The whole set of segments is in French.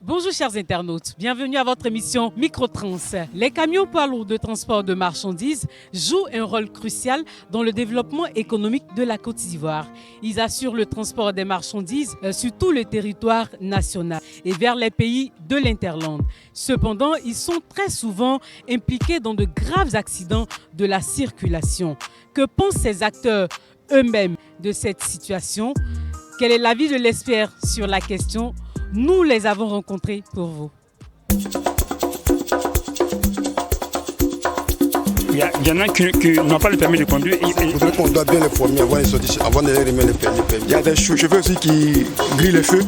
Bonjour chers internautes, bienvenue à votre émission Microtrans. Les camions poids lourds de transport de marchandises jouent un rôle crucial dans le développement économique de la Côte d'Ivoire. Ils assurent le transport des marchandises sur tout le territoire national et vers les pays de l'Interland. Cependant, ils sont très souvent impliqués dans de graves accidents de la circulation. Que pensent ces acteurs eux-mêmes de cette situation? Quel est l'avis de l'expert sur la question? Nous les avons rencontrés pour vous. Il y en a qui n'ont pas le permis de conduire. On doit bien les former avant de les remettre le permis. Il y a des chauffeurs aussi qui grillent les feux.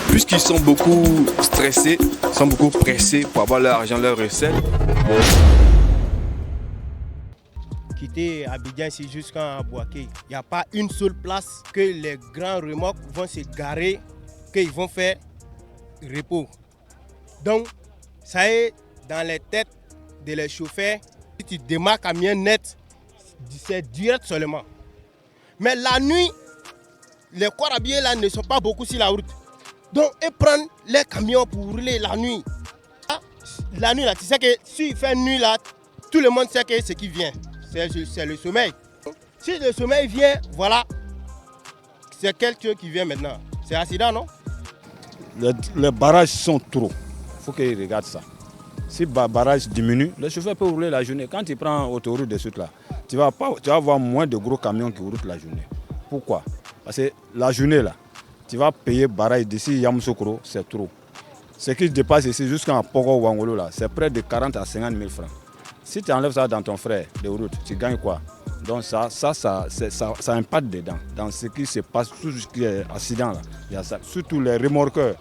Puisqu'ils sont beaucoup stressés, sont beaucoup pressés pour avoir leur argent, leur recette. Quitter Abidjan ici jusqu'à Bouaké, il n'y a pas une seule place que les grands remorques vont se garer, qu'ils vont faire repos. Donc, ça est dans les têtes de les chauffeurs. Si tu démarres camion net, c'est direct seulement. Mais la nuit, les corps habillés là ne sont pas beaucoup sur la route. Donc, ils prennent les camions pour rouler la nuit. La nuit là, tu sais que s'il fait nuit là, tout le monde sait que ce qui vient, c'est le sommeil. Si le sommeil vient, voilà, c'est quelqu'un qui vient maintenant. C'est accident, non? Les barrages sont trop. Il faut qu'ils regardent ça. Si le barrage diminue, le chauffeur peut rouler la journée. Quand tu prends l'autoroute de suite là, tu vas avoir moins de gros camions qui roulent la journée. Pourquoi? Parce que la journée là, tu vas payer barrage d'ici Yamoussoukro, c'est trop. Ce qui dépasse ici jusqu'à Pogo ou Angolo là, c'est près de 40 à 50 000 francs. Si tu enlèves ça dans ton frais de route, tu gagnes quoi? Donc ça impacte dedans. Dans ce qui se passe, tout ce qui est accident là, il y a ça. Surtout les remorqueurs.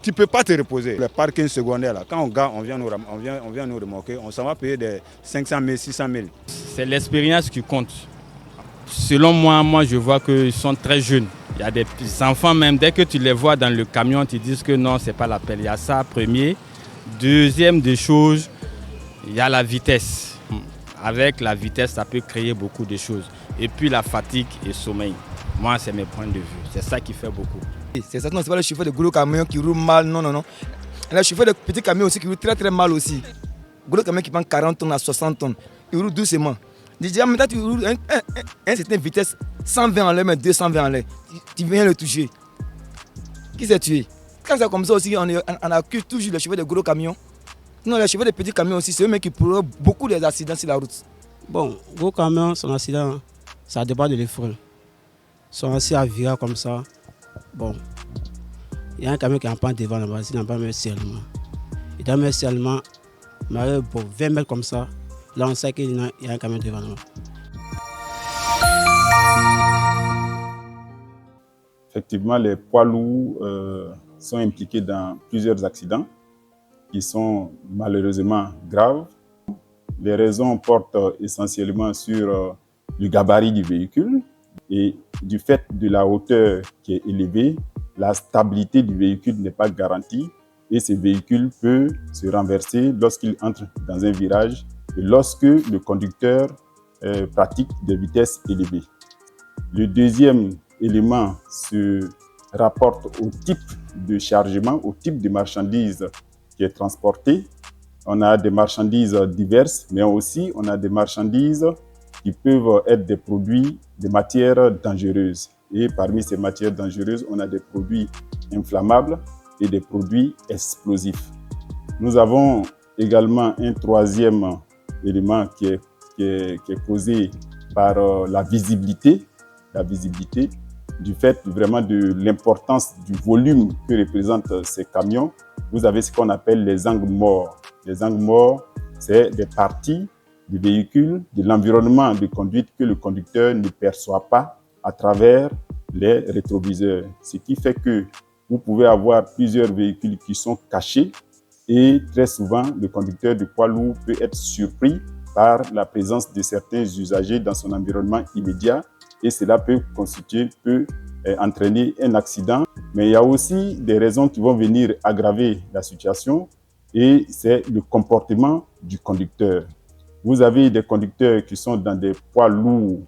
Tu ne peux pas te reposer. Les parkings secondaires là, quand on vient nous remorquer, on s'en va payer des 500 000, 600 000. C'est l'expérience qui compte. Selon moi je vois qu'ils sont très jeunes. Il y a des enfants même, dès que tu les vois dans le camion, tu dis que non, c'est pas la peine. Il y a ça premier. Deuxième des choses, il y a la vitesse. Avec la vitesse, ça peut créer beaucoup de choses. Et puis la fatigue et le sommeil. Moi, c'est mes points de vue. C'est ça qui fait beaucoup. C'est ça, non, c'est pas le chauffeur de gros camions qui roule mal, non. Et le chauffeur de petits camions aussi qui roule très mal aussi. Gros camion qui prend 40 tonnes à 60 tonnes, il roule doucement. Déjà, maintenant tu roules à une certaine vitesse, 120 en l'air, mais 220 en l'air. Tu viens le toucher. Qui s'est tué? Quand c'est comme ça aussi, on accuse toujours le chauffeur de gros camions. Non, les chauffeurs de petits camions aussi, c'est eux qui provoquent beaucoup d'accidents sur la route. Bon, gros camion, son accident, ça dépend de l'effort. Ils sont assis à virer comme ça. Bon, il y a un camion qui est en panne devant là-bas, il n'a pas mis seulement. Il doit mettre seulement, mais pour 20 mètres comme ça, là on sait qu'il y a un camion devant là-bas. Effectivement, les poids lourds sont impliqués dans plusieurs accidents qui sont malheureusement graves. Les raisons portent essentiellement sur le gabarit du véhicule et du fait de la hauteur qui est élevée, la stabilité du véhicule n'est pas garantie et ce véhicule peut se renverser lorsqu'il entre dans un virage et lorsque le conducteur pratique des vitesses élevées. Le deuxième élément se rapporte au type de chargement, au type de marchandises qui est transporté. On a des marchandises diverses, mais aussi on a des marchandises qui peuvent être des produits, des matières dangereuses. Et parmi ces matières dangereuses, on a des produits inflammables et des produits explosifs. Nous avons également un troisième élément qui est causé par la visibilité du fait vraiment de l'importance du volume que représentent ces camions. Vous avez ce qu'on appelle les angles morts. Les angles morts, c'est des parties du véhicule, de l'environnement de conduite que le conducteur ne perçoit pas à travers les rétroviseurs. Ce qui fait que vous pouvez avoir plusieurs véhicules qui sont cachés et très souvent, le conducteur de poids lourd peut être surpris par la présence de certains usagers dans son environnement immédiat et cela peut entraîner un accident. Mais il y a aussi des raisons qui vont venir aggraver la situation et c'est le comportement du conducteur. Vous avez des conducteurs qui sont dans des poids lourds,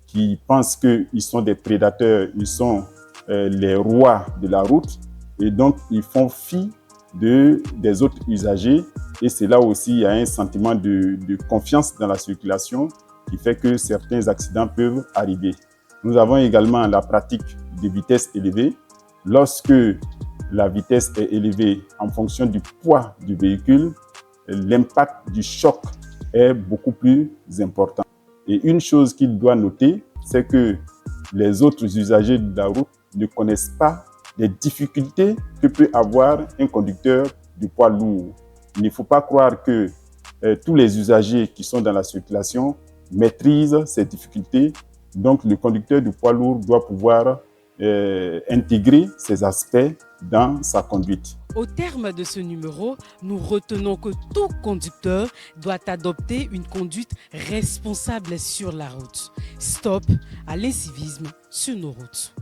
qui pensent qu'ils sont des prédateurs, ils sont les rois de la route et donc ils font fi des autres usagers, et c'est là aussi il y a un sentiment de confiance dans la circulation qui fait que certains accidents peuvent arriver. Nous avons également la pratique de vitesse élevée. Lorsque la vitesse est élevée en fonction du poids du véhicule, l'impact du choc est beaucoup plus important. Et une chose qu'il doit noter, c'est que les autres usagers de la route ne connaissent pas les difficultés que peut avoir un conducteur du poids lourd. Il ne faut pas croire que tous les usagers qui sont dans la circulation maîtrisent ces difficultés. Donc, le conducteur du poids lourd doit pouvoir intégrer ces aspects dans sa conduite. Au terme de ce numéro, nous retenons que tout conducteur doit adopter une conduite responsable sur la route. Stop à l'incivisme sur nos routes.